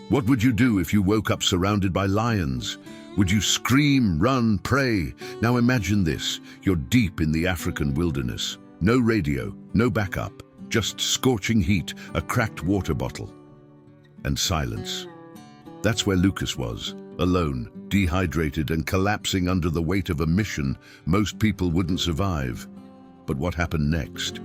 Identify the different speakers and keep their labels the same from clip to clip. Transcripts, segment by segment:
Speaker 1: What would you do if you woke up surrounded by lions? Would you scream, run, pray? Now imagine this. You're deep in the African wilderness. No radio, no backup, just scorching heat, a cracked water bottle, and silence. That's where Lucas was, alone, dehydrated and collapsing under the weight of a mission most people wouldn't survive. But what happened next?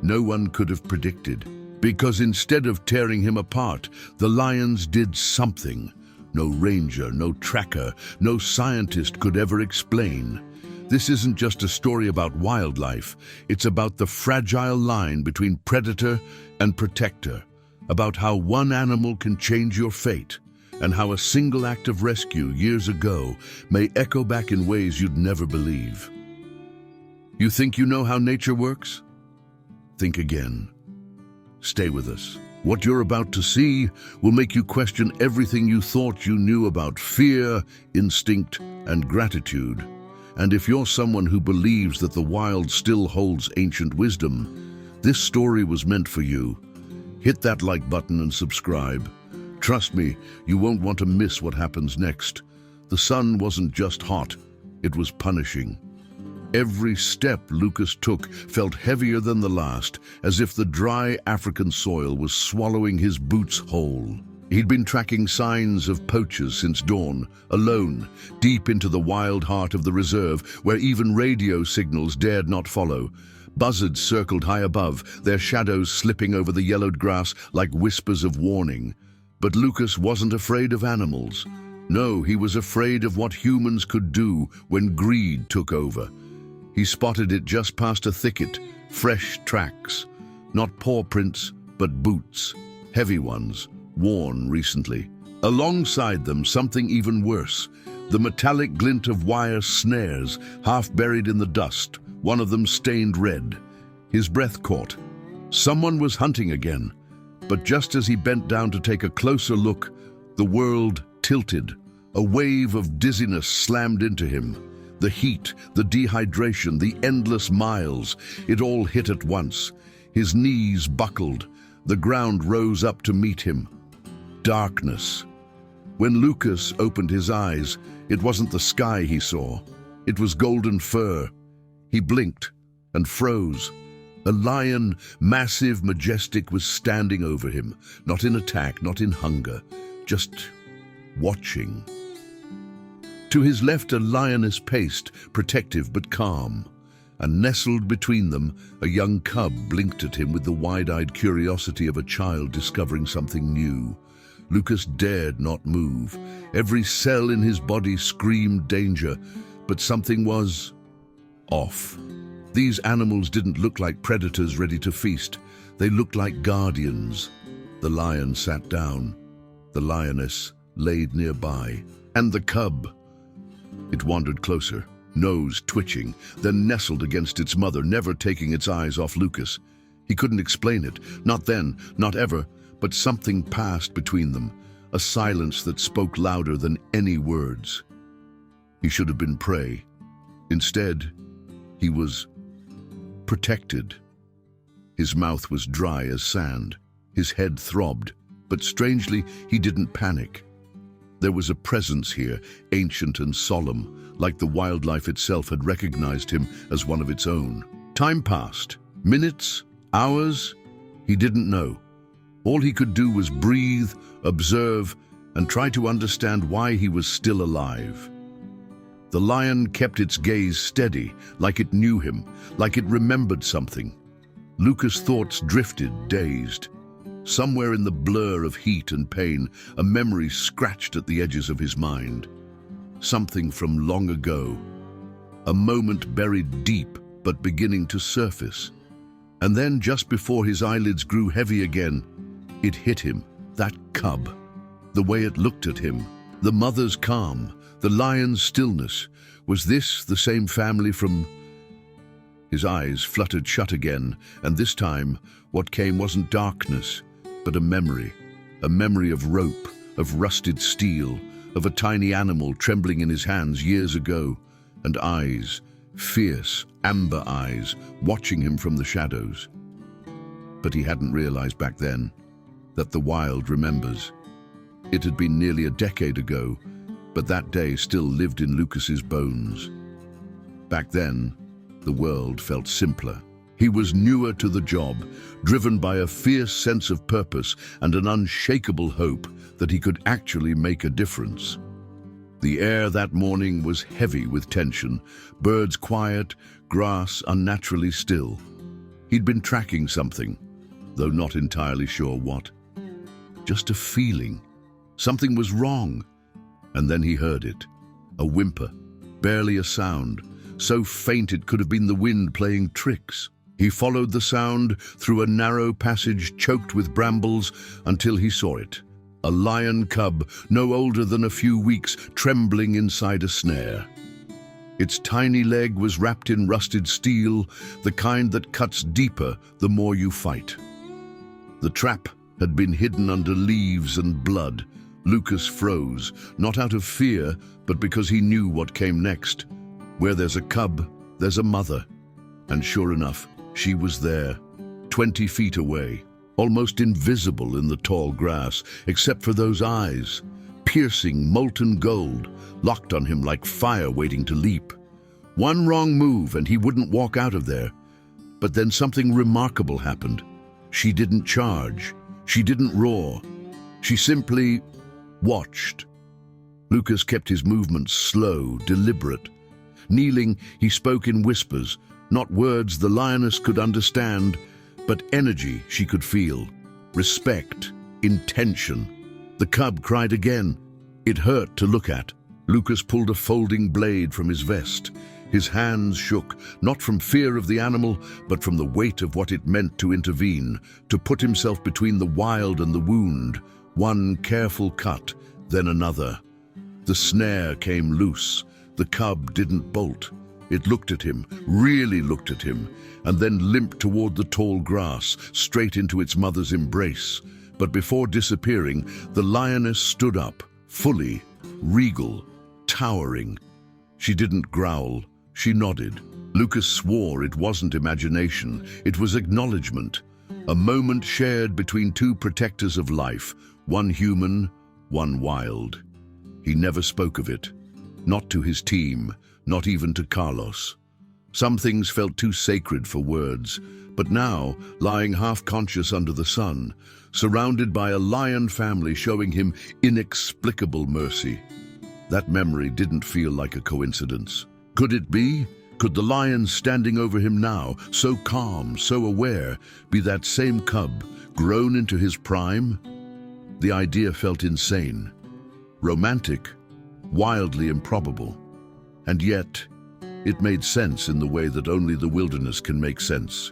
Speaker 1: No one could have predicted, because instead of tearing him apart, the lions did something no ranger, no tracker, no scientist could ever explain. This isn't just a story about wildlife, it's about the fragile line between predator and protector, about how one animal can change your fate, and how a single act of rescue years ago may echo back in ways you'd never believe. You think you know how nature works? Think again. Stay with us. What you're about to see will make you question everything you thought you knew about fear, instinct, and gratitude. And if you're someone who believes that the wild still holds ancient wisdom, this story was meant for you. Hit that like button and subscribe. Trust me, you won't want to miss what happens next. The sun wasn't just hot, it was punishing. Every step Lucas took felt heavier than the last, as if the dry African soil was swallowing his boots whole. He'd been tracking signs of poachers since dawn, alone, deep into the wild heart of the reserve, where even radio signals dared not follow. Buzzards circled high above, their shadows slipping over the yellowed grass like whispers of warning. But Lucas wasn't afraid of animals. No, he was afraid of what humans could do when greed took over. He spotted it just past a thicket, fresh tracks. Not paw prints, but boots, heavy ones, worn recently. Alongside them, something even worse, the metallic glint of wire snares, half buried in the dust, one of them stained red. His breath caught. Someone was hunting again. But just as he bent down to take a closer look, the world tilted. A wave of dizziness slammed into him. The heat, the dehydration, the endless miles, it all hit at once. His knees buckled. The ground rose up to meet him. Darkness. When Lucas opened his eyes, it wasn't the sky he saw. It was golden fur. He blinked and froze. A lion, massive, majestic, was standing over him, not in attack, not in hunger, just watching. To his left, a lioness paced, protective but calm, and nestled between them, a young cub blinked at him with the wide-eyed curiosity of a child discovering something new. Lucas dared not move. Every cell in his body screamed danger, but something was off. These animals didn't look like predators ready to feast. They looked like guardians. The lion sat down. The lioness laid nearby. And the cub. It wandered closer, nose twitching, then nestled against its mother, never taking its eyes off Lucas. He couldn't explain it. Not then, not ever, but something passed between them, a silence that spoke louder than any words. He should have been prey. Instead, he was protected. His mouth was dry as sand. His head throbbed, but strangely, he didn't panic. There was a presence here, ancient and solemn, like the wildlife itself had recognized him as one of its own. Time passed. Minutes, hours, he didn't know. All he could do was breathe, observe, and try to understand why he was still alive. The lion kept its gaze steady, like it knew him, like it remembered something. Lucas' thoughts drifted, dazed. Somewhere in the blur of heat and pain, a memory scratched at the edges of his mind. Something from long ago. A moment buried deep, but beginning to surface. And then, just before his eyelids grew heavy again, it hit him, that cub. The way it looked at him, the mother's calm, the lion's stillness. Was this the same family from... His eyes fluttered shut again, and this time, what came wasn't darkness, but a memory of rope, of rusted steel, of a tiny animal trembling in his hands years ago, and eyes, fierce, amber eyes, watching him from the shadows. But he hadn't realized back then that the wild remembers. It had been nearly a decade ago, but that day still lived in Lucas's bones. Back then, the world felt simpler. He was newer to the job, driven by a fierce sense of purpose and an unshakable hope that he could actually make a difference. The air that morning was heavy with tension, birds quiet, grass unnaturally still. He'd been tracking something, though not entirely sure what. Just a feeling. Something was wrong. And then he heard it. A whimper, barely a sound, so faint it could have been the wind playing tricks. He followed the sound through a narrow passage choked with brambles until he saw it. A lion cub, no older than a few weeks, trembling inside a snare. Its tiny leg was wrapped in rusted steel, the kind that cuts deeper the more you fight. The trap had been hidden under leaves and blood. Lucas froze, not out of fear, but because he knew what came next. Where there's a cub, there's a mother. And sure enough, she was there, 20 feet away, almost invisible in the tall grass, except for those eyes, piercing molten gold, locked on him like fire waiting to leap. One wrong move and he wouldn't walk out of there. But then something remarkable happened. She didn't charge. She didn't roar. She simply watched. Lucas kept his movements slow, deliberate. Kneeling, he spoke in whispers, not words the lioness could understand, but energy she could feel. Respect, intention. The cub cried again. It hurt to look at. Lucas pulled a folding blade from his vest. His hands shook, not from fear of the animal, but from the weight of what it meant to intervene, to put himself between the wild and the wound. One careful cut, then another. The snare came loose. The cub didn't bolt. It looked at him, really looked at him, and then limped toward the tall grass, straight into its mother's embrace. But before disappearing, the lioness stood up, fully, regal, towering. She didn't growl. She nodded. Lucas swore it wasn't imagination. It was acknowledgment. A moment shared between two protectors of life, one human, one wild. He never spoke of it. Not to his team, not even to Carlos. Some things felt too sacred for words, but now, lying half-conscious under the sun, surrounded by a lion family showing him inexplicable mercy, that memory didn't feel like a coincidence. Could it be? Could the lion standing over him now, so calm, so aware, be that same cub, grown into his prime? The idea felt insane, romantic, wildly improbable. And yet, it made sense in the way that only the wilderness can make sense.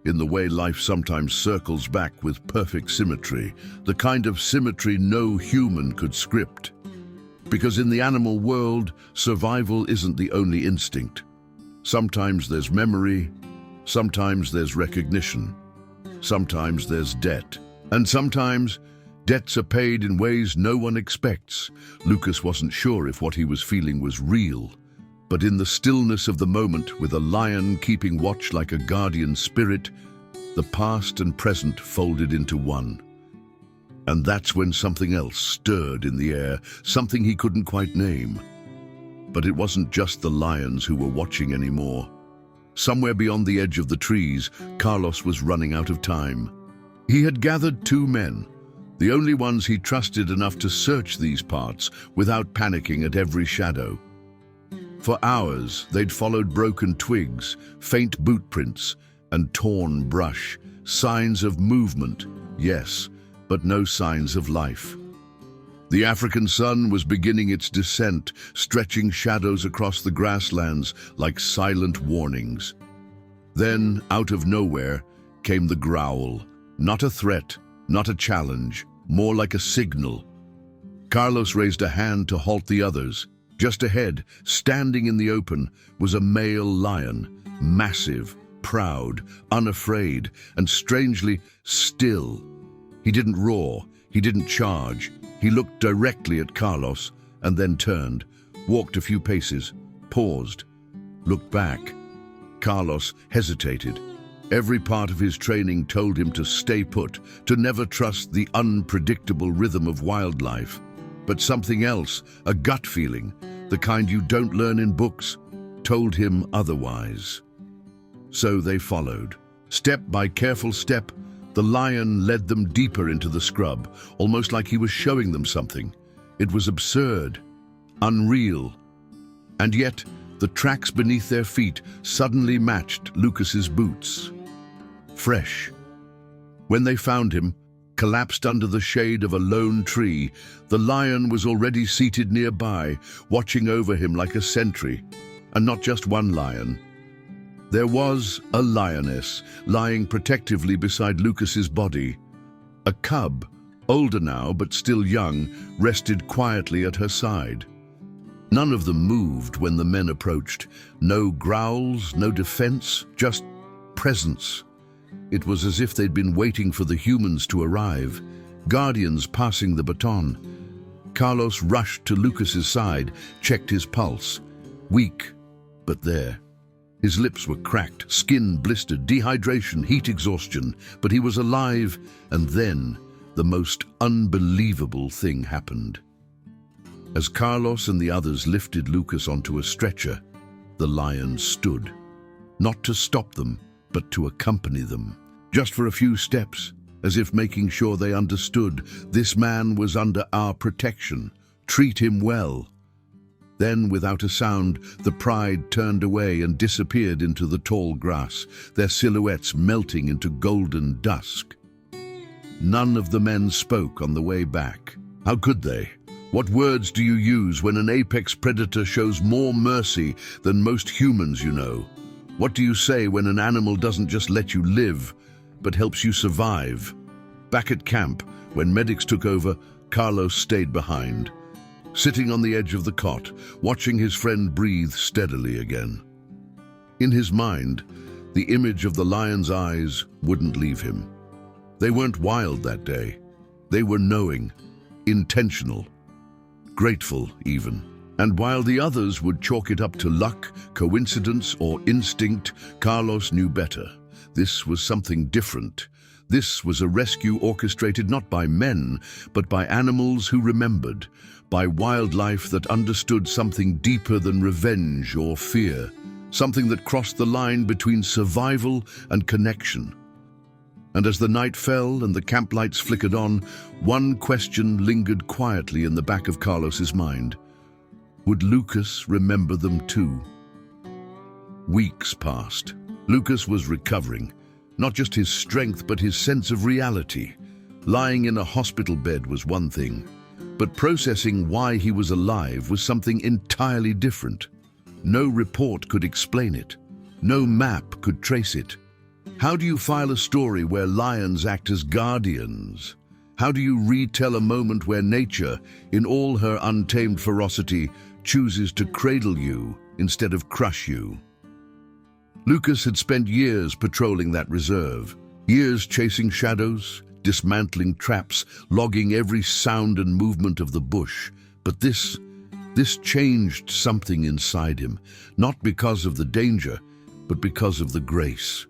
Speaker 1: In the way life sometimes circles back with perfect symmetry, the kind of symmetry no human could script. Because in the animal world, survival isn't the only instinct. Sometimes there's memory, sometimes there's recognition, sometimes there's debt, and sometimes debts are paid in ways no one expects. Lucas wasn't sure if what he was feeling was real, but in the stillness of the moment, with a lion keeping watch like a guardian spirit, the past and present folded into one. And that's when something else stirred in the air, something he couldn't quite name. But it wasn't just the lions who were watching anymore. Somewhere beyond the edge of the trees, Carlos was running out of time. He had gathered two men, the only ones he trusted enough to search these parts without panicking at every shadow. For hours, they'd followed broken twigs, faint boot prints, and torn brush, signs of movement, yes, but no signs of life. The African sun was beginning its descent, stretching shadows across the grasslands like silent warnings. Then, out of nowhere, came the growl. Not a threat, not a challenge, more like a signal. Carlos raised a hand to halt the others. Just ahead, standing in the open, was a male lion, massive, proud, unafraid, and strangely still. He didn't roar, he didn't charge. He looked directly at Carlos and then turned, walked a few paces, paused, looked back. Carlos hesitated. Every part of his training told him to stay put, to never trust the unpredictable rhythm of wildlife. But something else, a gut feeling, the kind you don't learn in books, told him otherwise. So they followed. Step by careful step, the lion led them deeper into the scrub, almost like he was showing them something. It was absurd, unreal. And yet, the tracks beneath their feet suddenly matched Lucas's boots. Fresh. When they found him, collapsed under the shade of a lone tree, the lion was already seated nearby, watching over him like a sentry. And not just one lion. There was a lioness lying protectively beside Lucas's body. A cub, older now but still young, rested quietly at her side. None of them moved when the men approached. No growls, no defense, just presence. It was as if they'd been waiting for the humans to arrive, guardians passing the baton. Carlos rushed to Lucas's side, checked his pulse. Weak, but there. His lips were cracked, skin blistered, dehydration, heat exhaustion, but he was alive, and then the most unbelievable thing happened. As Carlos and the others lifted Lucas onto a stretcher, the lion stood, not to stop them, but to accompany them. Just for a few steps, as if making sure they understood, this man was under our protection. Treat him well. Then, without a sound, the pride turned away and disappeared into the tall grass, their silhouettes melting into golden dusk. None of the men spoke on the way back. How could they? What words do you use when an apex predator shows more mercy than most humans you know? What do you say when an animal doesn't just let you live, but helps you survive? Back at camp, when medics took over, Carlos stayed behind, sitting on the edge of the cot, watching his friend breathe steadily again. In his mind, the image of the lion's eyes wouldn't leave him. They weren't wild that day. They were knowing, intentional, grateful even. And while the others would chalk it up to luck, coincidence, or instinct, Carlos knew better. This was something different. This was a rescue orchestrated not by men, but by animals who remembered, by wildlife that understood something deeper than revenge or fear, something that crossed the line between survival and connection. And as the night fell and the camp lights flickered on, one question lingered quietly in the back of Carlos's mind. Would Lucas remember them too? Weeks passed. Lucas was recovering, not just his strength but his sense of reality. Lying in a hospital bed was one thing, but processing why he was alive was something entirely different. No report could explain it. No map could trace it. How do you file a story where lions act as guardians? How do you retell a moment where nature, in all her untamed ferocity, chooses to cradle you instead of crush you? Lucas had spent years patrolling that reserve, years chasing shadows, dismantling traps, logging every sound and movement of the bush. But this changed something inside him, not because of the danger, but because of the grace.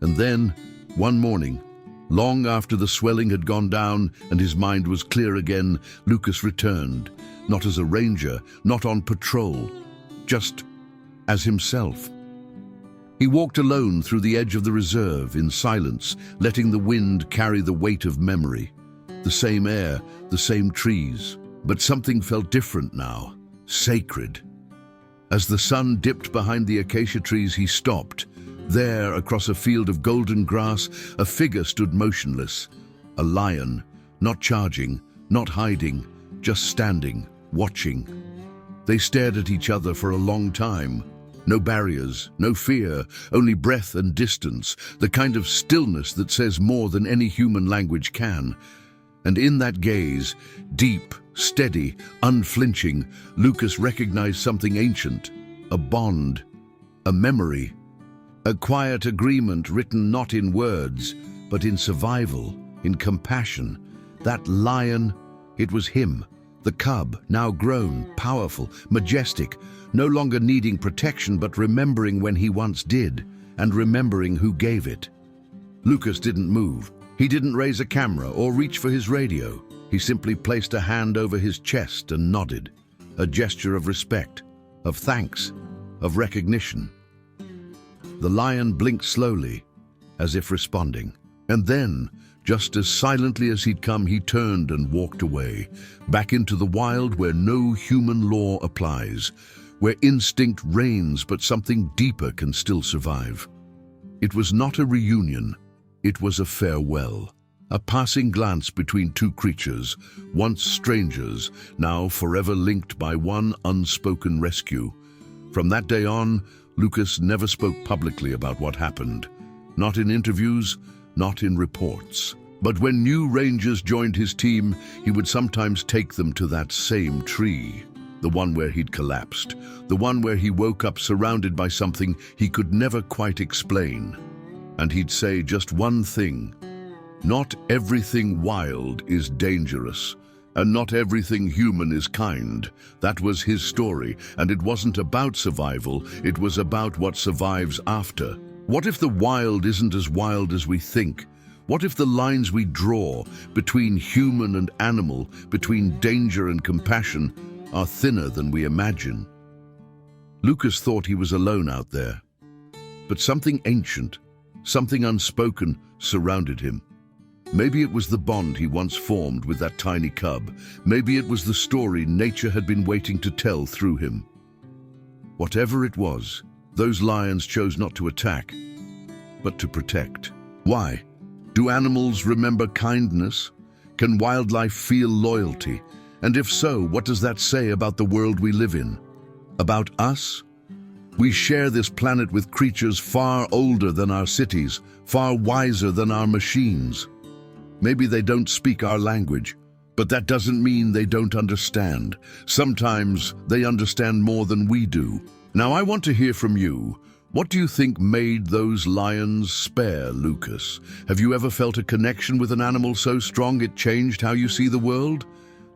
Speaker 1: And then, one morning, long after the swelling had gone down and his mind was clear again, Lucas returned, not as a ranger, not on patrol, just as himself. He walked alone through the edge of the reserve in silence, letting the wind carry the weight of memory. The same air, the same trees, but something felt different now, sacred. As the sun dipped behind the acacia trees, he stopped. There, across a field of golden grass, a figure stood motionless. A lion, not charging, not hiding, just standing, watching. They stared at each other for a long time. No barriers, no fear, only breath and distance, the kind of stillness that says more than any human language can. And in that gaze, deep, steady, unflinching, Lucas recognized something ancient, a bond, a memory. A quiet agreement written not in words, but in survival, in compassion. That lion, it was him, the cub, now grown, powerful, majestic, no longer needing protection but remembering when he once did. and remembering who gave it. Lucas didn't move. He didn't raise a camera or reach for his radio. He simply placed a hand over his chest and nodded, a gesture of respect, of thanks, of recognition. The lion blinked slowly, as if responding. And then, just as silently as he'd come, he turned and walked away, back into the wild where no human law applies, where instinct reigns but something deeper can still survive. It was not a reunion, it was a farewell, a passing glance between two creatures, once strangers, now forever linked by one unspoken rescue. From that day on, Lucas never spoke publicly about what happened, not in interviews, not in reports. But when new rangers joined his team, he would sometimes take them to that same tree, the one where he'd collapsed, the one where he woke up surrounded by something he could never quite explain. And he'd say just one thing: not everything wild is dangerous, and not everything human is kind. That was his story, and it wasn't about survival, it was about what survives after. What if the wild isn't as wild as we think? What if the lines we draw between human and animal, between danger and compassion, are thinner than we imagine? Lucas thought he was alone out there, but something ancient, something unspoken, surrounded him. Maybe it was the bond he once formed with that tiny cub. Maybe it was the story nature had been waiting to tell through him. Whatever it was, those lions chose not to attack, but to protect. Why? Do animals remember kindness? Can wildlife feel loyalty? And if so, what does that say about the world we live in? About us? We share this planet with creatures far older than our cities, far wiser than our machines. Maybe they don't speak our language, but that doesn't mean they don't understand. Sometimes they understand more than we do. Now I want to hear from you. What do you think made those lions spare Lucas? Have you ever felt a connection with an animal so strong it changed how you see the world?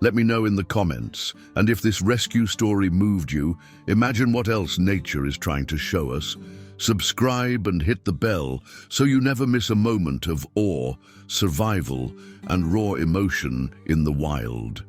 Speaker 1: Let me know in the comments. And if this rescue story moved you, imagine what else nature is trying to show us. Subscribe and hit the bell so you never miss a moment of awe, survival, and raw emotion in the wild.